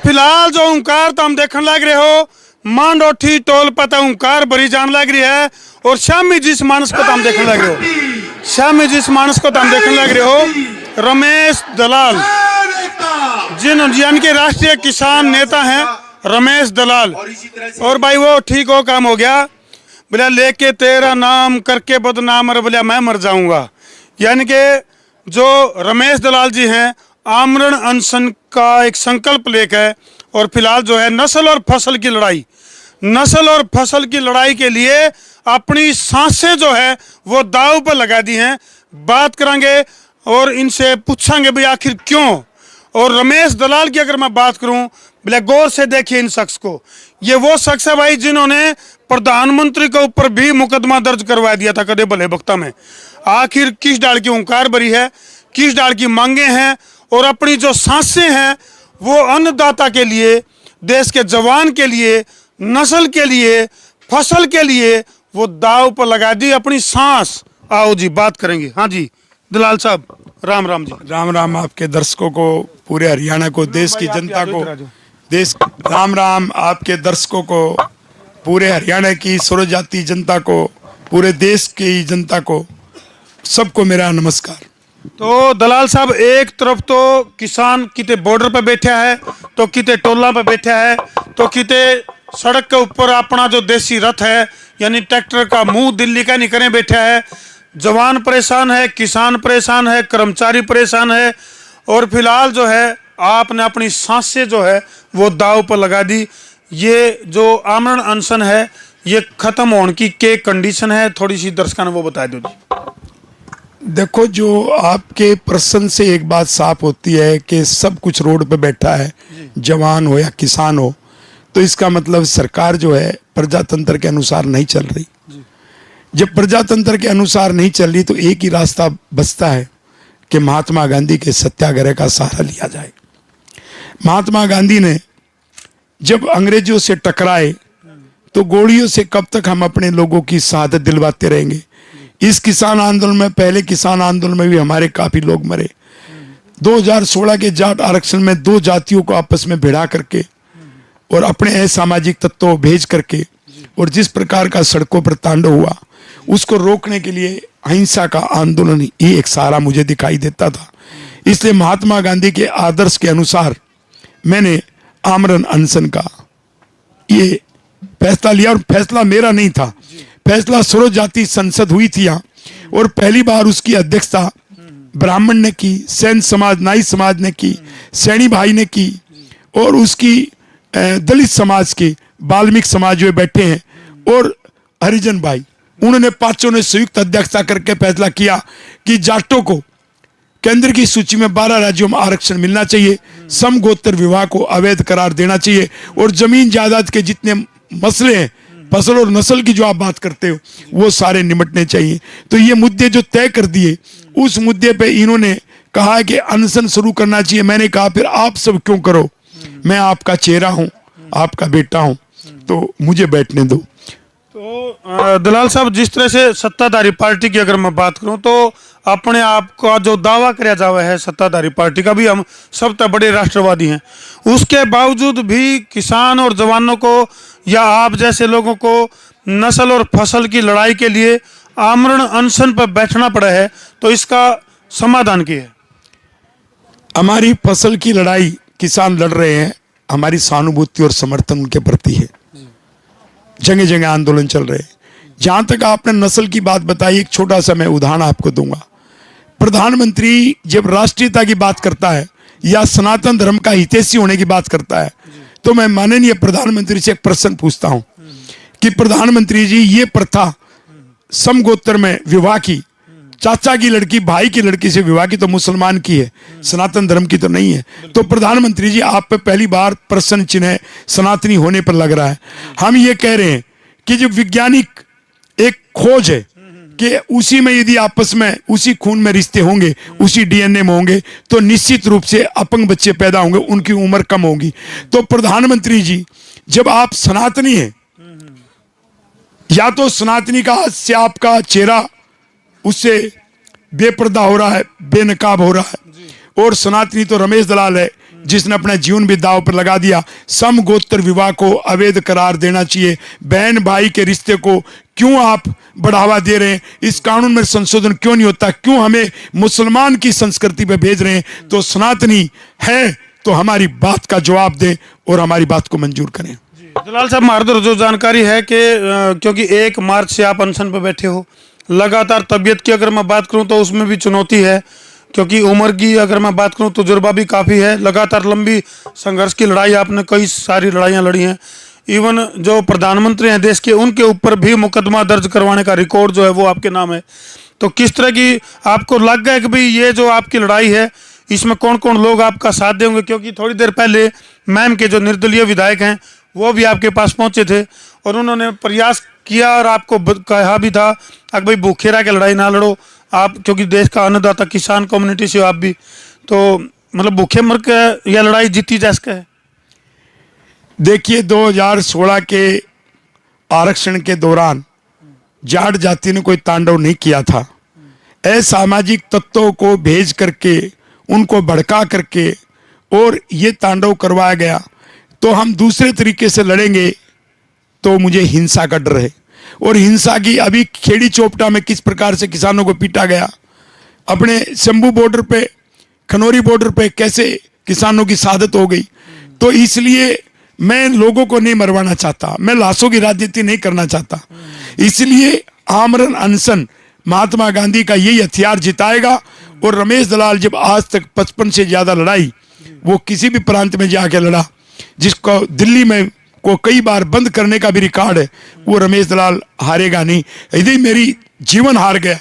फिलहाल जो ओंकार तो हम देखने लग रहे हो मांडोठी टोल पता ओंकार बड़ी जान लग रही है। और शामी जिस मानस को हम देखने लग रहे हो, शामी जिस मानस को हम देखने लग रहे हो रमेश दलाल, जिन यानी के राष्ट्रीय किसान नेता हैं रमेश दलाल। और भाई वो ठीक हो काम हो गया, बोला लेके तेरा नाम करके बदनाम, और बोला मैं मर जाऊंगा। यानी कि जो रमेश दलाल जी हैं आमरण अनशन का एक संकल्प लेकर है। और फिलहाल जो है नस्ल और फसल की लड़ाई, नस्ल और फसल की लड़ाई के लिए अपनी सांसें जो है वो दांव पर लगा दी हैं। बात करेंगे और इनसे पूछेंगे भाई आखिर क्यों। और रमेश दलाल की अगर मैं बात करूं, बोले गौर से देखिए इन शख्स को, ये वो शख्स है भाई जिन्होंने प्रधानमंत्री के ऊपर भी मुकदमा दर्ज करवा दिया था कदे भले वक्ता में। आखिर किस डाल की ओंकार बरी है, किस डाल की मांगे हैं, और अपनी जो सांसें हैं वो अन्नदाता के लिए, देश के जवान के लिए, नस्ल के लिए, फसल के लिए वो दाव पर लगा दी अपनी सांस। आओ जी बात करेंगे। हाँ जी दलाल साहब, राम राम जी। राम राम आपके दर्शकों को, पूरे हरियाणा को, देश की जनता को, देश राम राम आपके दर्शकों को, पूरे हरियाणा की सर्व जाति जनता को, पूरे देश की जनता को, सबको मेरा नमस्कार। तो दलाल साहब एक तरफ तो किसान किते बॉर्डर पे बैठा है, तो किते टोला पे बैठा है, तो किते सड़क के ऊपर अपना जो देसी रथ है यानी ट्रैक्टर का मुंह दिल्ली का निकले बैठा है। जवान परेशान है, किसान परेशान है, कर्मचारी परेशान है। और फिलहाल जो है आपने अपनी सांसें जो है वो दाव पर लगा दी। ये जो आमरण अनशन है ये खत्म होने की क्या कंडीशन है, थोड़ी सी दर्शकों ने वो बता दो जी। देखो, जो आपके प्रश्न से एक बात साफ होती है कि सब कुछ रोड पे बैठा है, जवान हो या किसान हो, तो इसका मतलब सरकार जो है प्रजातंत्र के अनुसार नहीं चल रही। जब प्रजातंत्र के अनुसार नहीं चल रही तो एक ही रास्ता बचता है कि महात्मा गांधी के सत्याग्रह का सहारा लिया जाए। महात्मा गांधी ने जब अंग्रेजों से टकराए तो गोलियों से कब तक हम अपने लोगों की शहादत दिलवाते रहेंगे। इस किसान आंदोलन में, पहले किसान आंदोलन में भी हमारे काफी लोग मरे। 2016 के जाट आरक्षण में दो जातियों को आपस में भिड़ा करके और अपने असामाजिक तत्वों भेज करके, और जिस प्रकार का सड़कों पर तांडव हुआ उसको रोकने के लिए अहिंसा का आंदोलन ही एक सहारा मुझे दिखाई देता था। इसलिए महात्मा गांधी के आदर्श के अनुसार मैंने आमरण अनशन का ये फैसला लिया। और फैसला मेरा नहीं था, फैसला सर्व जाति संसद हुई थी यहाँ, और पहली बार उसकी अध्यक्षता ब्राह्मण ने की, सैन समाज, नाई समाज ने की, सैनी भाई ने की, और उसकी दलित समाज के वाल्मीकि समाज में बैठे हैं, और हरिजन भाई, उन्होंने पांचों ने संयुक्त अध्यक्षता करके फैसला किया कि जाटों को केंद्र की सूची में 12 राज्यों में आरक्षण मिलना चाहिए, समगोत्र विवाह को अवैध करार देना चाहिए, और जमीन जायदाद के जितने मसले हैं, फसल और नस्ल की जो आप बात करते हो, वो सारे निमटने चाहिए। तो ये मुद्दे जो तय कर दिए, उस मुद्दे पे इन्होंने कहा कि अनशन शुरू करना चाहिए। मैंने कहा फिर आप सब क्यों करो, मैं आपका चेहरा हूं, आपका बेटा हूं, तो मुझे बैठने दो। तो दलाल साहब, जिस तरह से सत्ताधारी पार्टी की अगर मैं बात करूं तो अपने आप का जो दावा किया जावा है सत्ताधारी पार्टी का भी, हम सब तो बड़े राष्ट्रवादी हैं, उसके बावजूद भी किसान और जवानों को या आप जैसे लोगों को नस्ल और फसल की लड़ाई के लिए आमरण अनशन पर बैठना पड़ा है। तो इसका समाधान क्या है? हमारी फसल की लड़ाई किसान लड़ रहे हैं, हमारी सहानुभूति और समर्थन उनके प्रति है। जगह जगह आंदोलन चल रहे हैं। जहां तक आपने नस्ल की बात बताई, एक छोटा सा मैं उदाहरण आपको दूंगा। प्रधानमंत्री जब राष्ट्रीयता की बात करता है या सनातन धर्म का हितैषी होने की बात करता है, तो मैं माननीय प्रधानमंत्री से एक प्रश्न पूछता हूं कि प्रधानमंत्री जी, ये प्रथा समगोत्र में विवाह की, चाचा की लड़की भाई की लड़की से विवाह की, तो मुसलमान की है, सनातन धर्म की तो नहीं है। तो प्रधानमंत्री जी, आप पे पहली बार प्रश्न चिन्ह सनातनी होने पर लग रहा है। हम ये कह रहे हैं कि जो वैज्ञानिक एक खोज है कि उसी में यदि आपस में उसी खून में रिश्ते होंगे, उसी डीएनए में होंगे, तो निश्चित रूप से अपंग बच्चे पैदा होंगे, उनकी उम्र कम होगी। तो प्रधानमंत्री जी, जब आप सनातनी हैं, या तो सनातनी का से आपका चेहरा उससे बेपर्दा हो रहा है, बेनकाब हो रहा है, और सनातनी तो रमेश दलाल है, जिसने अपना जीवन भी दांव पर लगा दिया। समगोत्र विवाह को अवैध करार देना चाहिए। बहन भाई के रिश्ते को क्यों आप बढ़ावा दे रहे हैं? इस कानून में संशोधन क्यों नहीं होता? क्यों हमें मुसलमान की संस्कृति पे भेज रहे हैं? तो सनातनी है तो हमारी बात का जवाब दें और हमारी बात को मंजूर करें। दलाल साहब, मारदर जो जानकारी है कि क्योंकि 1 मार्च से आप अनशन पर बैठे हो, लगातार तबीयत की अगर मैं बात करूं तो उसमें भी चुनौती है, क्योंकि उम्र की अगर मैं बात करूं तो तजुर्बा भी काफ़ी है। लगातार लंबी संघर्ष की लड़ाई, आपने कई सारी लड़ाइयां लड़ी हैं। इवन जो प्रधानमंत्री हैं देश के, उनके ऊपर भी मुकदमा दर्ज करवाने का रिकॉर्ड जो है वो आपके नाम है। तो किस तरह की आपको लग गया कि भाई ये जो आपकी लड़ाई है इसमें कौन कौन लोग आपका साथ देंगे? क्योंकि थोड़ी देर पहले मैम के जो निर्दलीय विधायक हैं वो भी आपके पास पहुंचे थे और उन्होंने प्रयास किया और आपको कहा भी था कि भाई भूखे रह के लड़ाई ना लड़ो आप, क्योंकि देश का अन्नदाता किसान कम्युनिटी से हो आप भी, तो मतलब भूखे मर के यह लड़ाई जीती जा सके है। देखिए, 2016 के आरक्षण के दौरान जाट जाति ने कोई तांडव नहीं किया था। असामाजिक तत्वों को भेज करके, उनको भड़का करके और ये तांडव करवाया गया। तो हम दूसरे तरीके से लड़ेंगे तो मुझे हिंसा का डर है। और हिंसा की अभी खेड़ी चोपटा में किस प्रकार से किसानों को पीटा गया, अपने शंभू बॉर्डर पे, खनौरी बॉर्डर पे कैसे किसानों की शहादत हो गई। तो इसलिए मैं लोगों को नहीं मरवाना चाहता, मैं लाशों की राजनीति नहीं करना चाहता। इसलिए आमरण अनशन महात्मा गांधी का यही हथियार जिताएगा। और रमेश दलाल जब आज तक 55 से ज्यादा लड़ाई वो किसी भी प्रांत में जाके लड़ा, जिसको दिल्ली में को कई बार बंद करने का भी रिकॉर्ड है, वो रमेश दलाल हारेगा नहीं। यदि मेरी जीवन हार गया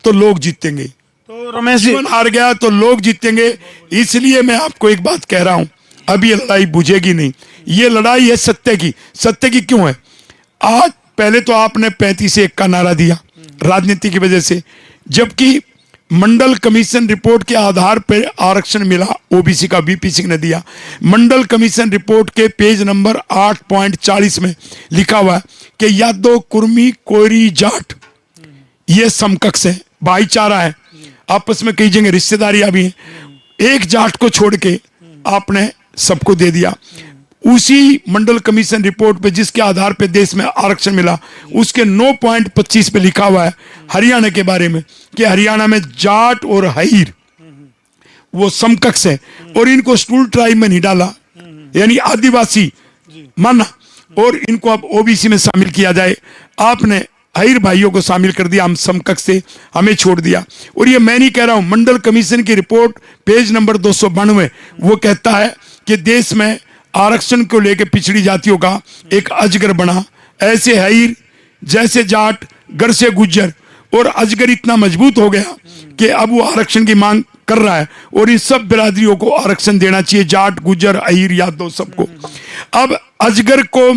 तो लोग जीतेंगे, तो रमेश जीवन हार गया तो लोग जीतेंगे। इसलिए मैं आपको एक बात कह रहा हूं, अब ये लड़ाई बुझेगी नहीं। ये लड़ाई है सत्य की। सत्य की क्यों है? आज पहले तो आपने 35-1 का नारा दिया राजनीति की वजह से, जबकि मंडल कमीशन रिपोर्ट के आधार पर आरक्षण मिला ओबीसी का, बीपी सिंह ने दिया। मंडल कमीशन रिपोर्ट के पेज नंबर 8.40 में लिखा हुआ है कि यादव, कुर्मी, कोयरी, जाट ये समकक्ष है, भाईचारा है, आपस में कई जगह रिश्तेदारियां भी हैं। एक जाट को छोड़ के आपने सबको दे दिया। उसी मंडल कमीशन रिपोर्ट पे जिसके आधार पे देश में आरक्षण मिला, उसके 9.25 पे लिखा हुआ है हरियाणा के बारे में कि हरियाणा में जाट और हईर वो समकक्ष है और इनको स्टूल ट्राइब में नहीं डाला, यानी आदिवासी माना, और इनको अब ओबीसी में शामिल किया जाए। आपने हईर भाइयों को शामिल कर दिया, हम समकक्ष से हमें छोड़ दिया। और ये मैं नहीं कह रहा हूं, मंडल कमीशन की रिपोर्ट पेज नंबर 292 वो कहता है कि देश में आरक्षण को लेकर पिछड़ी जातियों का एक अजगर बना, ऐसे हईर जैसे जाट, घर से गुज्जर, और अजगर इतना मजबूत हो गया कि अब वो आरक्षण की मांग कर रहा है और इन सब बिरादरियों को आरक्षण देना चाहिए, जाट, गुज्जर, अहीर, यादव सबको। अब अजगर को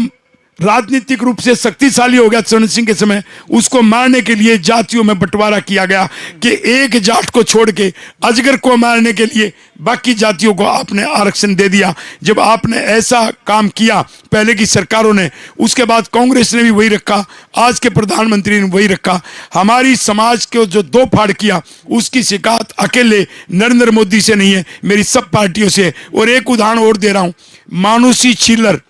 राजनीतिक रूप से शक्तिशाली हो गया चरण सिंह के समय, उसको मारने के लिए जातियों में बंटवारा किया गया कि एक जाट को छोड़ के अजगर को मारने के लिए बाकी जातियों को आपने आरक्षण दे दिया। जब आपने ऐसा काम किया पहले की सरकारों ने, उसके बाद कांग्रेस ने भी वही रखा, आज के प्रधानमंत्री ने वही रखा। हमारी समाज को जो दो फाड़ किया उसकी शिकायत अकेले नरेंद्र मोदी से नहीं है, मेरी सब पार्टियों से। और एक उदाहरण और दे रहा हूं, मानुषी छिल्लर,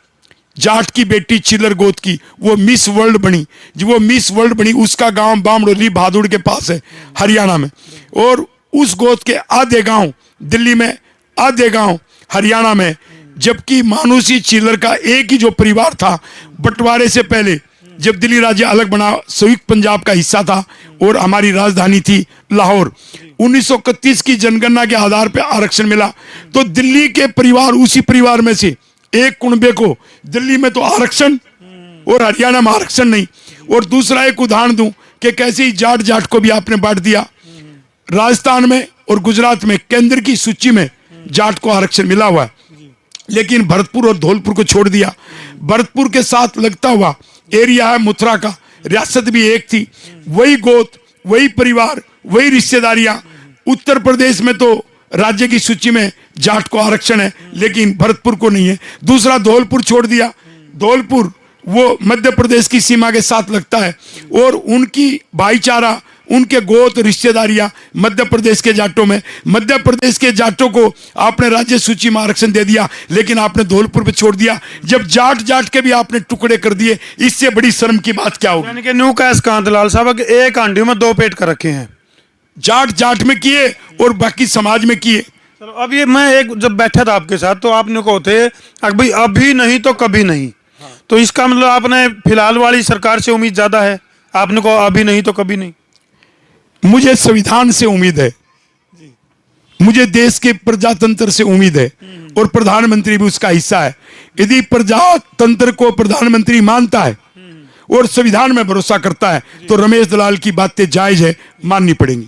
जाट की बेटी चिल्लर गोद की, वो मिस वर्ल्ड बनी। जो वो मिस वर्ल्ड बनी उसका गांव बामडोली भादुड़ के पास है हरियाणा में, और उस गोद के आधे गांव दिल्ली में, आधे गांव हरियाणा में। जबकि मानुषी चिल्लर का एक ही जो परिवार था, बंटवारे से पहले जब दिल्ली राज्य अलग बना, संयुक्त पंजाब का हिस्सा था और हमारी राजधानी थी लाहौर। 1931 की जनगणना के आधार पर आरक्षण मिला, तो दिल्ली के परिवार, उसी परिवार में से एक कुनबे को दिल्ली में तो आरक्षण और हरियाणा में आरक्षण नहीं। और दूसरा एक उदाहरण दूं कि कैसे ही जाट जाट को भी आपने बांट दिया। राजस्थान में और गुजरात में केंद्र की सूची में जाट को आरक्षण मिला हुआ है, लेकिन भरतपुर और धौलपुर को छोड़ दिया। भरतपुर के साथ लगता हुआ एरिया है मथुरा का, रियासत भी एक थी, वही गोत, वही परिवार, वही रिश्तेदारियां। उत्तर प्रदेश में तो राज्य की सूची में जाट को आरक्षण है, लेकिन भरतपुर को नहीं है। दूसरा धौलपुर छोड़ दिया, धौलपुर वो मध्य प्रदेश की सीमा के साथ लगता है और उनकी भाईचारा उनके गोत रिश्तेदारियां मध्य प्रदेश के जाटों में, मध्य प्रदेश के जाटों को आपने राज्य सूची में आरक्षण दे दिया, लेकिन आपने धौलपुर पे छोड़ दिया। जब जाट जाट के भी आपने टुकड़े कर दिए, इससे बड़ी शर्म की बात क्या होगी? यानी कि न्यू कैस कांतलाल साहब के एक हांडी में दो पेट कर रखे हैं। जाट जाट में किए और बाकी समाज में किए। चलो अब ये मैं एक जब बैठा था आपके साथ तो आपने कहो थे भाई अभी नहीं तो कभी नहीं, तो इसका मतलब आपने फिलहाल वाली सरकार से उम्मीद ज्यादा है, आपने कहा अभी नहीं तो कभी नहीं। मुझे संविधान से उम्मीद है, मुझे देश के प्रजातंत्र से उम्मीद है, और प्रधानमंत्री भी उसका हिस्सा है। यदि प्रजातंत्र को प्रधानमंत्री मानता है और संविधान में भरोसा करता है तो रमेश दलाल की बातें जायज है, माननी पड़ेंगी।